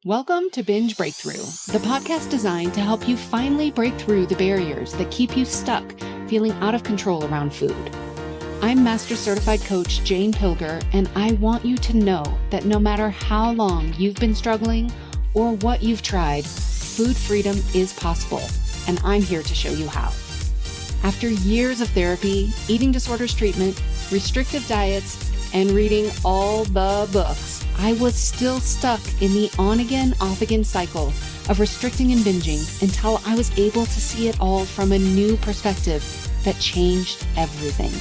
Welcome to Binge Breakthrough, the podcast designed to help you finally break through the barriers that keep you stuck feeling out of control around food. I'm Master Certified Coach Jane Pilger, and I want you to know that no matter how long you've been struggling or what you've tried, food freedom is possible, and I'm here to show you how. After years of therapy, eating disorders treatment, restrictive diets, and reading all the books, I was still stuck in the on-again, off-again cycle of restricting and binging until I was able to see it all from a new perspective that changed everything.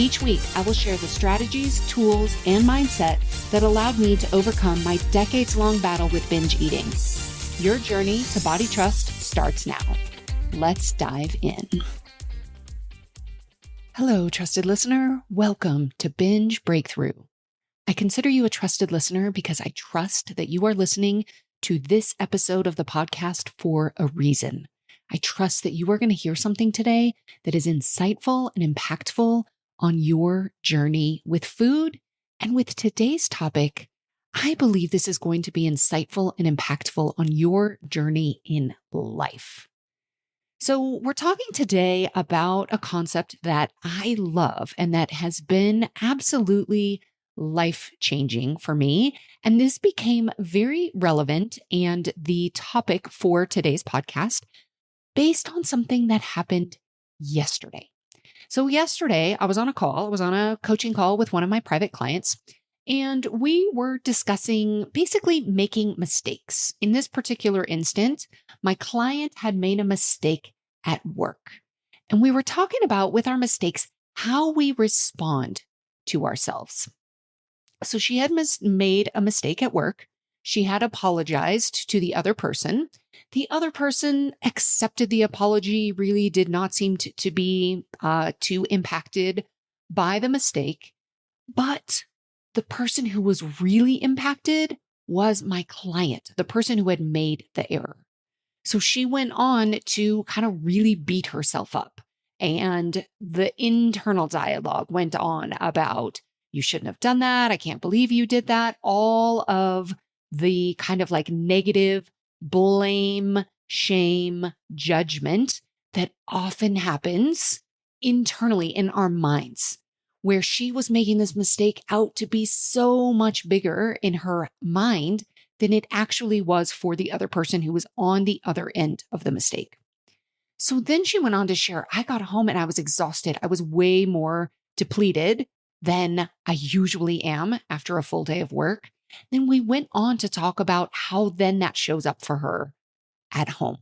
Each week, I will share the strategies, tools, and mindset that allowed me to overcome my decades-long battle with binge eating. Your journey to body trust starts now. Let's dive in. Hello, trusted listener. Welcome to Binge Breakthrough. I consider you a trusted listener because I trust that you are listening to this episode of the podcast for a reason. I trust that you are going to hear something today that is insightful and impactful on your journey with food. And with today's topic, I believe this is going to be insightful and impactful on your journey in life. So we're talking today about a concept that I love and that has been absolutely life-changing for me. And this became very relevant and the topic for today's podcast based on something that happened yesterday. So yesterday I was on a coaching call with one of my private clients, and we were discussing basically making mistakes. In this particular instance, my client had made a mistake at work. And we were talking about, with our mistakes, how we respond to ourselves. So she had made a mistake at work. She had apologized to the other person. The other person accepted the apology, really did not seem to be too impacted by the mistake. But the person who was really impacted was my client, the person who had made the error. So she went on to kind of really beat herself up. And the internal dialogue went on about, you shouldn't have done that. I can't believe you did that. All of the kind of like negative blame, shame, judgment that often happens internally in our minds, where she was making this mistake out to be so much bigger in her mind than it actually was for the other person who was on the other end of the mistake. So then she went on to share, I got home and I was exhausted. I was way more depleted than I usually am after a full day of work. Then we went on to talk about how then that shows up for her at home.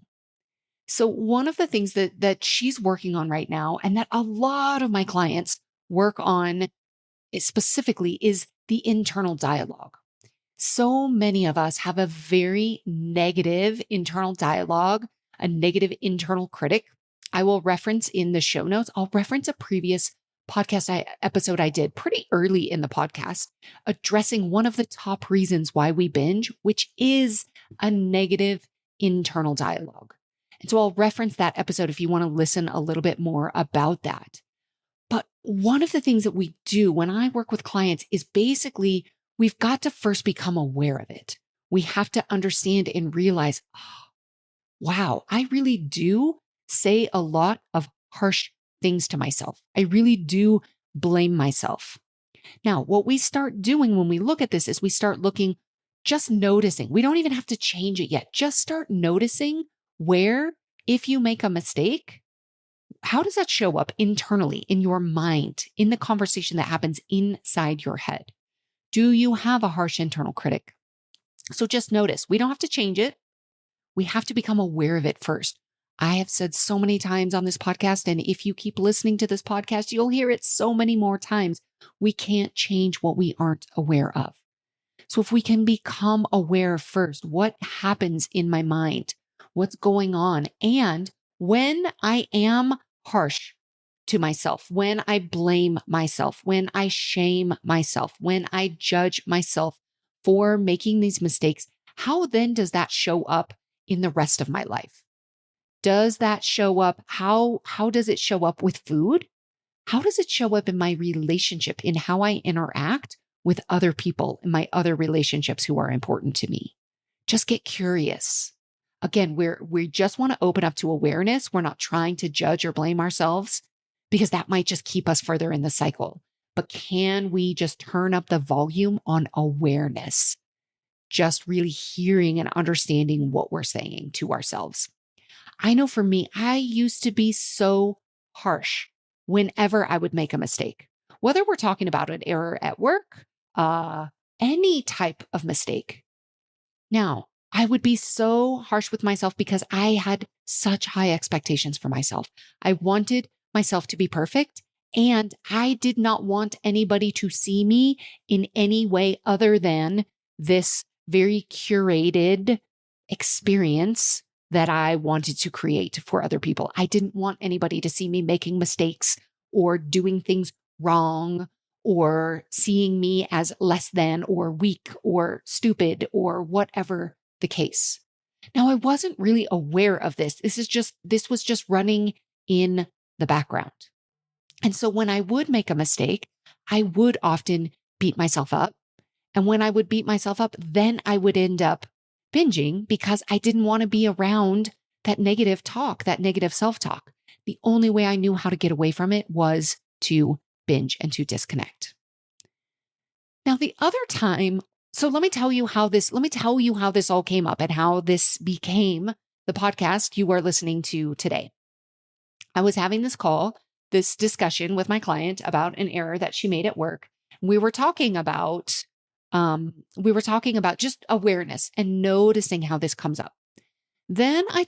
So one of the things that she's working on right now, and that a lot of my clients work on specifically, is the internal dialogue. So many of us have a very negative internal dialogue, a negative internal critic. I will reference in the show notes, I'll reference a previous podcast episode I did pretty early in the podcast, addressing one of the top reasons why we binge, which is a negative internal dialogue. And so I'll reference that episode if you want to listen a little bit more about that. But one of the things that we do when I work with clients is basically we've got to first become aware of it. We have to understand and realize, oh, wow, I really do say a lot of harsh things to myself. I really do blame myself. Now, what we start doing when we look at this is we start looking, just noticing. We don't even have to change it yet. Just start noticing where, if you make a mistake, how does that show up internally in your mind, in the conversation that happens inside your head? Do you have a harsh internal critic? So just notice. We don't have to change it. We have to become aware of it first. I have said so many times on this podcast, and if you keep listening to this podcast, you'll hear it so many more times. We can't change what we aren't aware of. So if we can become aware first, what happens in my mind, what's going on, and when I am harsh to myself, when I blame myself, when I shame myself, when I judge myself for making these mistakes, how then does that show up in the rest of my life? Does that show up? How does it show up with food? How does it show up in my relationship, in how I interact with other people in my other relationships who are important to me? Just get curious. Again, we just want to open up to awareness. We're not trying to judge or blame ourselves because that might just keep us further in the cycle. But can we just turn up the volume on awareness? Just really hearing and understanding what we're saying to ourselves. I know for me, I used to be so harsh whenever I would make a mistake, whether we're talking about an error at work, any type of mistake. Now, I would be so harsh with myself because I had such high expectations for myself. I wanted myself to be perfect, and I did not want anybody to see me in any way other than this very curated experience that I wanted to create for other people. I didn't want anybody to see me making mistakes or doing things wrong or seeing me as less than or weak or stupid or whatever the case. Now, I wasn't really aware of this. This was just running in the background. And so when I would make a mistake, I would often beat myself up. And when I would beat myself up, then I would end up binging because I didn't want to be around that negative talk, that negative self-talk. The only way I knew how to get away from it was to binge and to disconnect. Now, the other time, so let me tell you how this all came up and how this became the podcast you are listening to today. I was having this discussion with my client about an error that she made at work. We were talking about just awareness and noticing how this comes up. Then I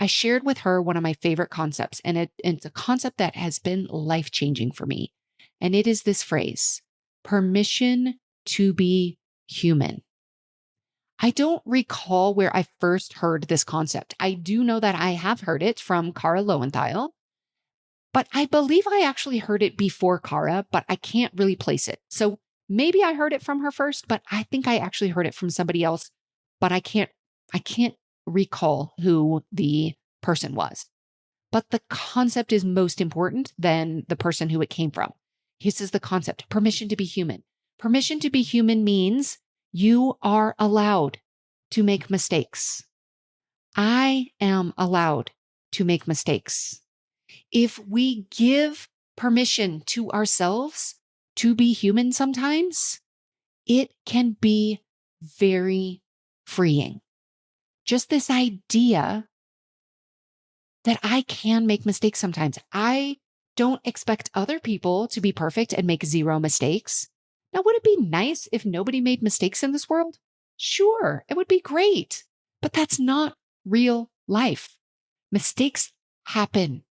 shared with her one of my favorite concepts, and it's a concept that has been life-changing for me. And it is this phrase, permission to be human. I don't recall where I first heard this concept. I do know that I have heard it from Cara Lowenthal, but I believe I actually heard it before Cara, but I can't really place it. So maybe I heard it from her first, but I think I actually heard it from somebody else, but I can't recall who the person was. But the concept is most important than the person who it came from. This is the concept, permission to be human. Permission to be human means you are allowed to make mistakes. I am allowed to make mistakes. If we give permission to ourselves to be human sometimes, it can be very freeing. Just this idea that I can make mistakes sometimes. I don't expect other people to be perfect and make zero mistakes. Now, would it be nice if nobody made mistakes in this world? Sure, it would be great, but that's not real life. Mistakes happen.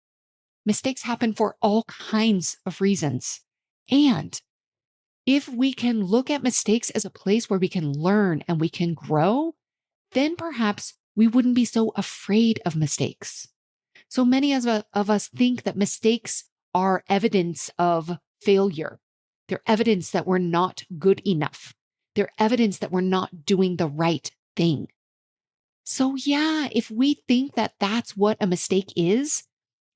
Mistakes happen for all kinds of reasons. And if we can look at mistakes as a place where we can learn and we can grow, then perhaps we wouldn't be so afraid of mistakes. So many of us think that mistakes are evidence of failure. They're evidence that we're not good enough. They're evidence that we're not doing the right thing. So yeah, if we think that that's what a mistake is,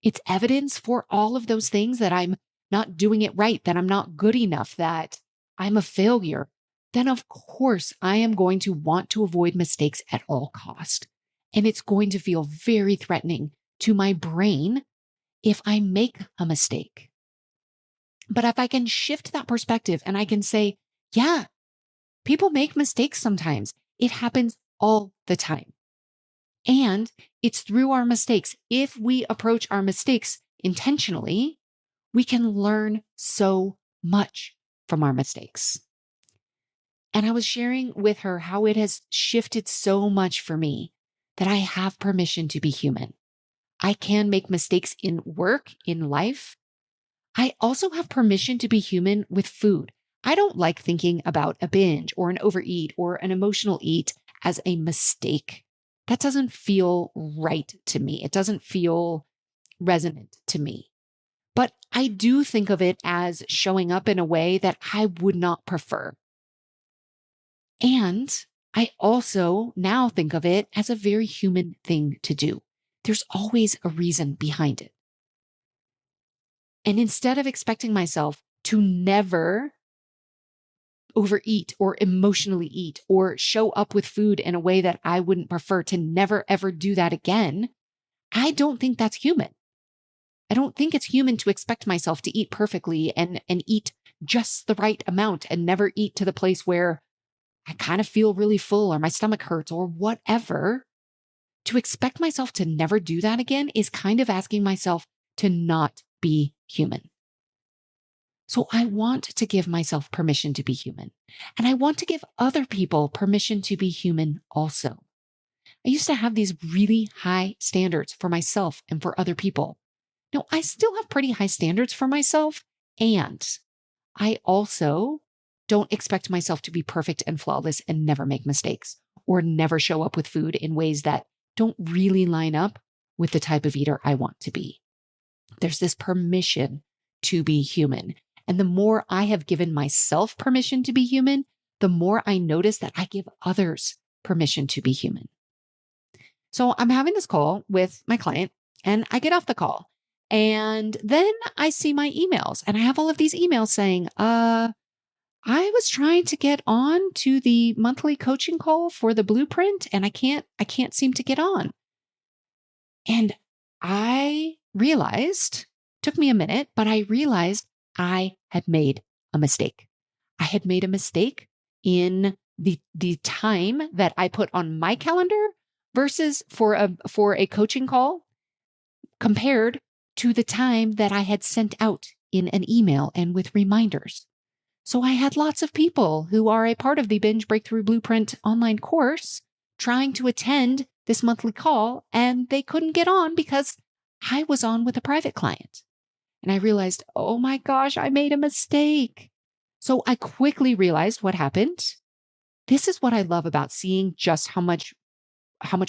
it's evidence for all of those things that I'm not doing it right, that I'm not good enough, that I'm a failure, then of course I am going to want to avoid mistakes at all cost. And it's going to feel very threatening to my brain if I make a mistake. But if I can shift that perspective and I can say, yeah, people make mistakes sometimes. It happens all the time. And it's through our mistakes. If we approach our mistakes intentionally, we can learn so much from our mistakes. And I was sharing with her how it has shifted so much for me that I have permission to be human. I can make mistakes in work, in life. I also have permission to be human with food. I don't like thinking about a binge or an overeat or an emotional eat as a mistake. That doesn't feel right to me. It doesn't feel resonant to me. But I do think of it as showing up in a way that I would not prefer. And I also now think of it as a very human thing to do. There's always a reason behind it. And instead of expecting myself to never overeat or emotionally eat or show up with food in a way that I wouldn't prefer, to never, ever do that again, I don't think that's human. I don't think it's human to expect myself to eat perfectly and eat just the right amount and never eat to the place where I kind of feel really full or my stomach hurts or whatever. To expect myself to never do that again is kind of asking myself to not be human. So I want to give myself permission to be human. And I want to give other people permission to be human also. I used to have these really high standards for myself and for other people. Now, I still have pretty high standards for myself, and I also don't expect myself to be perfect and flawless and never make mistakes or never show up with food in ways that don't really line up with the type of eater I want to be. There's this permission to be human. And the more I have given myself permission to be human, the more I notice that I give others permission to be human. So I'm having this call with my client and I get off the call. And then I see my emails and I have all of these emails saying, I was trying to get on to the monthly coaching call for the blueprint and I can't seem to get on. And I realized, took me a minute, but I realized I had made a mistake. I had made a mistake in the time that I put on my calendar versus for a coaching call compared to the time that I had sent out in an email and with reminders. So I had lots of people who are a part of the Binge Breakthrough Blueprint online course trying to attend this monthly call, and they couldn't get on because I was on with a private client. And I realized, oh my gosh, I made a mistake. So I quickly realized what happened. This is what I love about seeing just how much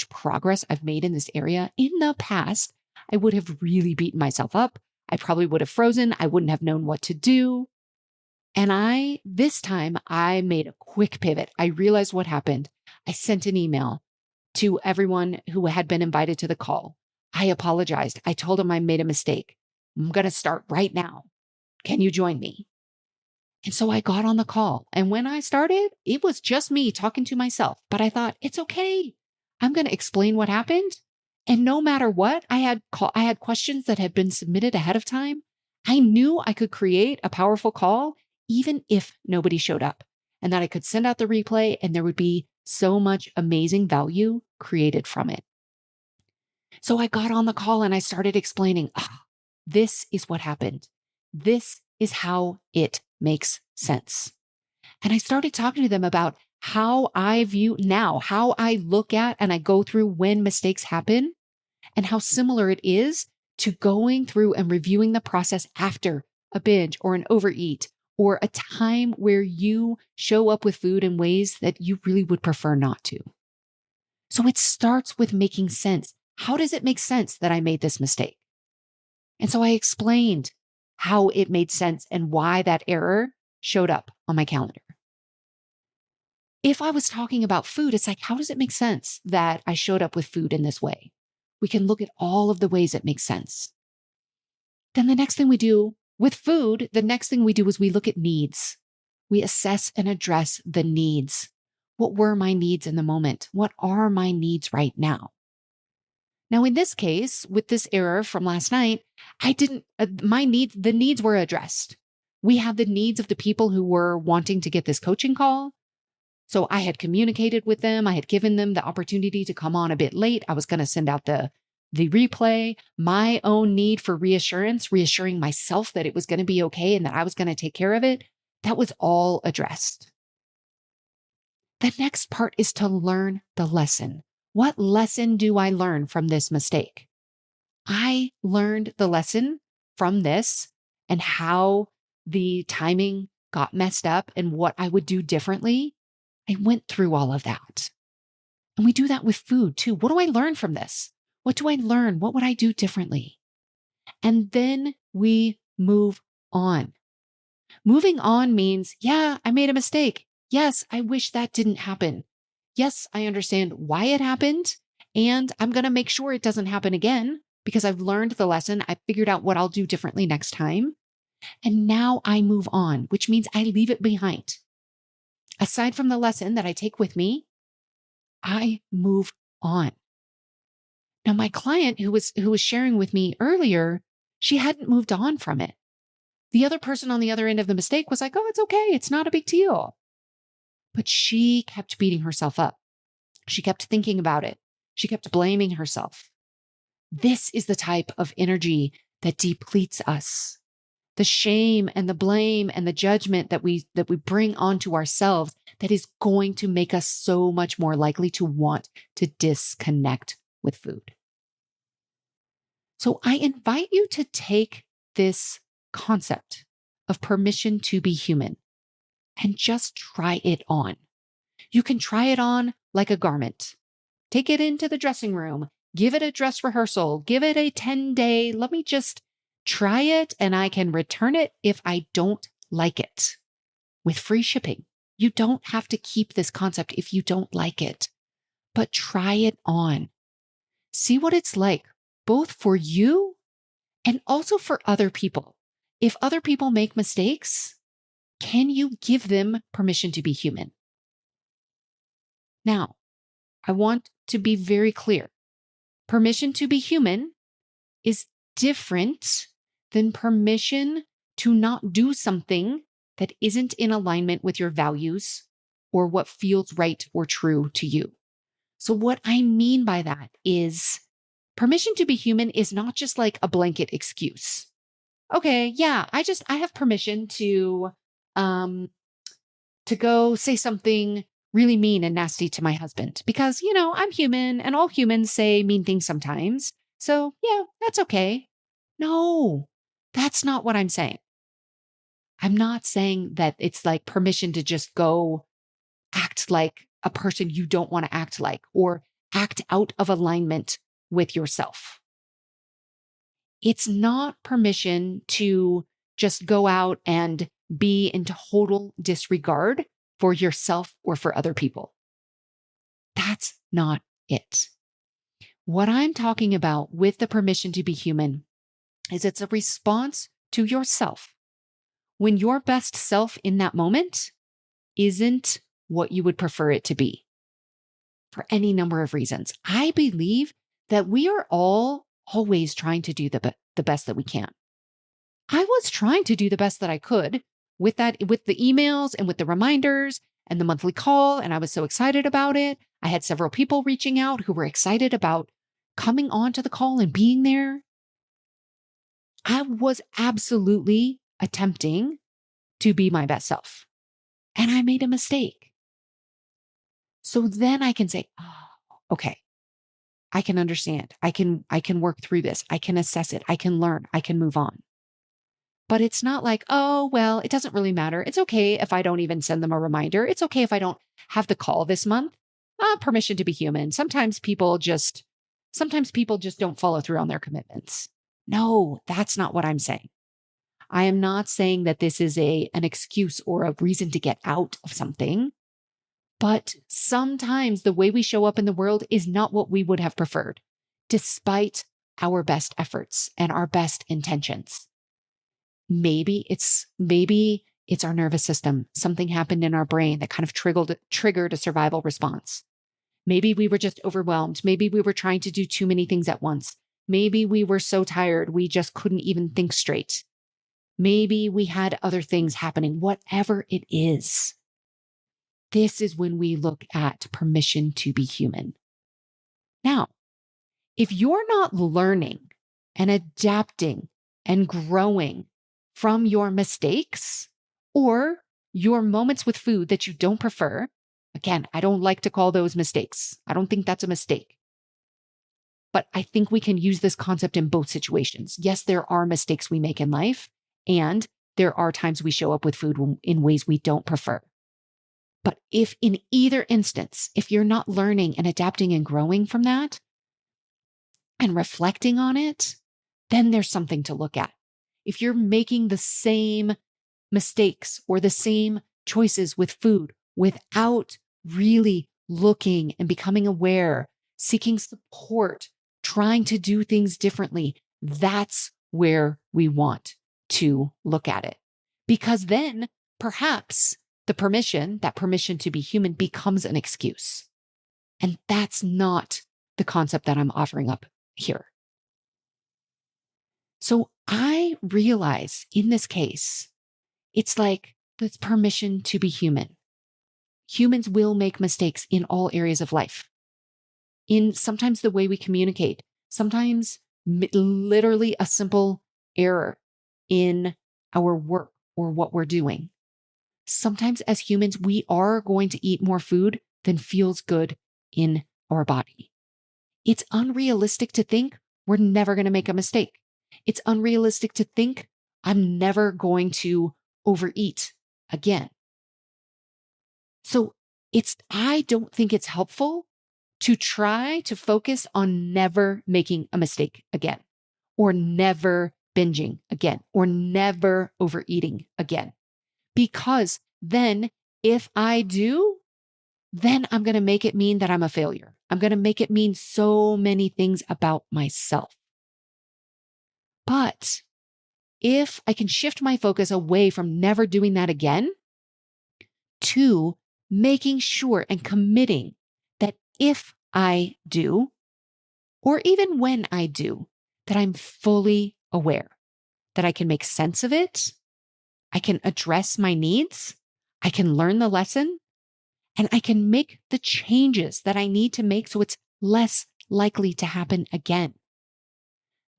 progress I've made in this area. In the past, I would have really beaten myself up. I probably would have frozen. I wouldn't have known what to do. And this time I made a quick pivot. I realized what happened. I sent an email to everyone who had been invited to the call. I apologized. I told them I made a mistake. I'm going to start right now. Can you join me? And so I got on the call. And when I started, it was just me talking to myself. But I thought, it's okay. I'm going to explain what happened. And no matter what, I had questions that had been submitted ahead of time. I knew I could create a powerful call even if nobody showed up, and that I could send out the replay and there would be so much amazing value created from it. So I got on the call and I started explaining, this is what happened. This is how it makes sense. And I started talking to them about how I view now, how I look at and I go through when mistakes happen, and how similar it is to going through and reviewing the process after a binge or an overeat or a time where you show up with food in ways that you really would prefer not to. So it starts with making sense. How does it make sense that I made this mistake? And so I explained how it made sense and why that error showed up on my calendar. If I was talking about food, it's like, how does it make sense that I showed up with food in this way? We can look at all of the ways it makes sense. Then the next thing we do with food, is we look at needs. We assess and address the needs. What were my needs in the moment? What are my needs right now? Now, in this case, with this error from last night, the needs were addressed. We have the needs of the people who were wanting to get this coaching call. So I had communicated with them. I had given them the opportunity to come on a bit late. I was going to send out the replay, my own need for reassurance, reassuring myself that it was going to be okay and that I was going to take care of it. That was all addressed. The next part is to learn the lesson. What lesson do I learn from this mistake? I learned the lesson from this and how the timing got messed up and what I would do differently. I went through all of that. And we do that with food too. What do I learn from this? What do I learn? What would I do differently? And then we move on. Moving on means, yeah, I made a mistake. Yes, I wish that didn't happen. Yes, I understand why it happened. And I'm going to make sure it doesn't happen again because I've learned the lesson. I figured out what I'll do differently next time. And now I move on, which means I leave it behind. aside from the lesson that I take with me, I move on. Now, my client who was sharing with me earlier, she hadn't moved on from it. The other person on the other end of the mistake was like, oh, it's okay. It's not a big deal. But she kept beating herself up. She kept thinking about it. She kept blaming herself. This is the type of energy that depletes us. The shame and the blame and the judgment that we bring onto ourselves that is going to make us so much more likely to want to disconnect with food. So I invite you to take this concept of permission to be human and just try it on. You can try it on like a garment. Take it into the dressing room, give it a dress rehearsal, give it a 10-day, let me just try it and I can return it if I don't like it with free shipping. You don't have to keep this concept if you don't like it, but try it on. See what it's like, both for you and also for other people. If other people make mistakes, can you give them permission to be human? Now, I want to be very clear. Permission to be human is different than permission to not do something that isn't in alignment with your values or what feels right or true to you. So what I mean by that is permission to be human is not just like a blanket excuse. Okay, yeah, I have permission to go say something really mean and nasty to my husband because, I'm human and all humans say mean things sometimes. So yeah, that's okay. No, that's not what I'm saying. I'm not saying that it's like permission to just go act like a person you don't want to act like or act out of alignment with yourself. It's not permission to just go out and be in total disregard for yourself or for other people. That's not it. What I'm talking about with the permission to be human is it's a response to yourself when your best self in that moment isn't what you would prefer it to be for any number of reasons. I believe that we are all always trying to do the best that we can. I was trying to do the best that I could with the emails and with the reminders and the monthly call. And I was so excited about it. I had several people reaching out who were excited about coming on to the call and being there. I was absolutely attempting to be my best self. And I made a mistake. So then I can say, oh, okay, I can understand. I can work through this. I can assess it. I can learn. I can move on. But it's not like, oh, well, it doesn't really matter. It's okay if I don't even send them a reminder. It's okay if I don't have the call this month. Permission to be human. Sometimes people just don't follow through on their commitments. No, that's not what I'm saying. I am not saying that this is an excuse or a reason to get out of something. But sometimes the way we show up in the world is not what we would have preferred, despite our best efforts and our best intentions. Maybe it's our nervous system. Something happened in our brain that kind of triggered a survival response. Maybe we were just overwhelmed. Maybe we were trying to do too many things at once. Maybe we were so tired we just couldn't even think straight. Maybe we had other things happening. Whatever it is, this is when we look at permission to be human. Now, if you're not learning and adapting and growing from your mistakes or your moments with food that you don't prefer, again, I don't like to call those mistakes. I don't think that's a mistake. But I think we can use this concept in both situations. Yes, there are mistakes we make in life, and there are times we show up with food in ways we don't prefer. But if in either instance, if you're not learning and adapting and growing from that and reflecting on it, then there's something to look at. If you're making the same mistakes or the same choices with food without really looking and becoming aware, seeking support, trying to do things differently, that's where we want to look at it. Because then perhaps that permission to be human becomes an excuse. And that's not the concept that I'm offering up here. So I realize in this case, it's like this permission to be human. Humans will make mistakes in all areas of life. In sometimes the way we communicate, sometimes literally a simple error in our work or what we're doing. Sometimes as humans, we are going to eat more food than feels good in our body. It's unrealistic to think we're never going to make a mistake. It's unrealistic to think I'm never going to overeat again. So I don't think it's helpful to try to focus on never making a mistake again, or never binging again, or never overeating again. Because then if I do, then I'm going to make it mean that I'm a failure. I'm going to make it mean so many things about myself. But if I can shift my focus away from never doing that again to making sure and committing that if I do, or even when I do, that I'm fully aware, that I can make sense of it, I can address my needs, I can learn the lesson, and I can make the changes that I need to make so it's less likely to happen again.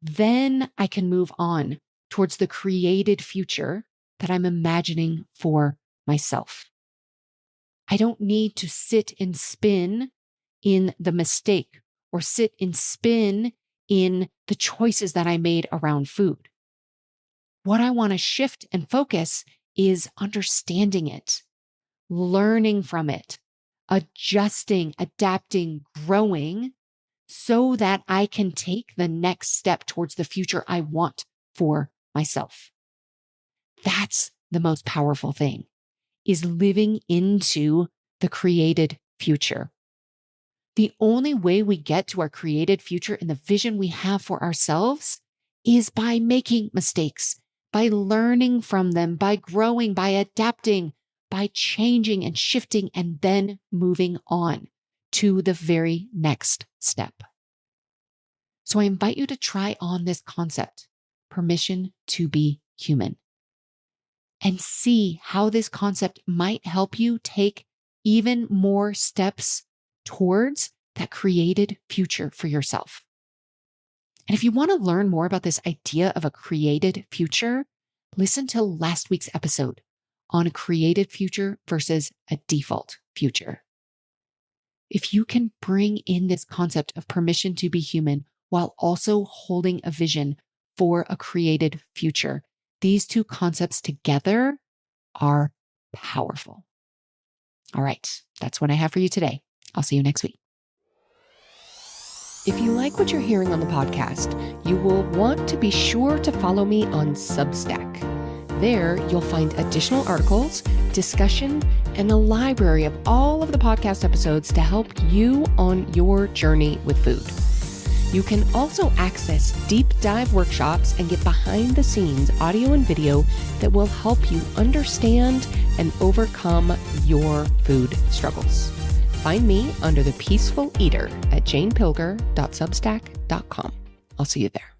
Then I can move on towards the created future that I'm imagining for myself. I don't need to sit and spin in the mistake or sit and spin in the choices that I made around food. What I want to shift and focus is understanding it, learning from it, adjusting, adapting, growing so that I can take the next step towards the future I want for myself. That's the most powerful thing, is living into the created future. The only way we get to our created future and the vision we have for ourselves is by making mistakes, by learning from them, by growing, by adapting, by changing and shifting, and then moving on to the very next step. So I invite you to try on this concept, permission to be human, and see how this concept might help you take even more steps towards that created future for yourself. And if you want to learn more about this idea of a created future, listen to last week's episode on a created future versus a default future. If you can bring in this concept of permission to be human while also holding a vision for a created future, these two concepts together are powerful. All right, that's what I have for you today. I'll see you next week. If you like what you're hearing on the podcast, you will want to be sure to follow me on Substack. There, you'll find additional articles, discussion, and a library of all of the podcast episodes to help you on your journey with food. You can also access deep dive workshops and get behind the scenes audio and video that will help you understand and overcome your food struggles. Find me under The Peaceful Eater at janepilger.substack.com. I'll see you there.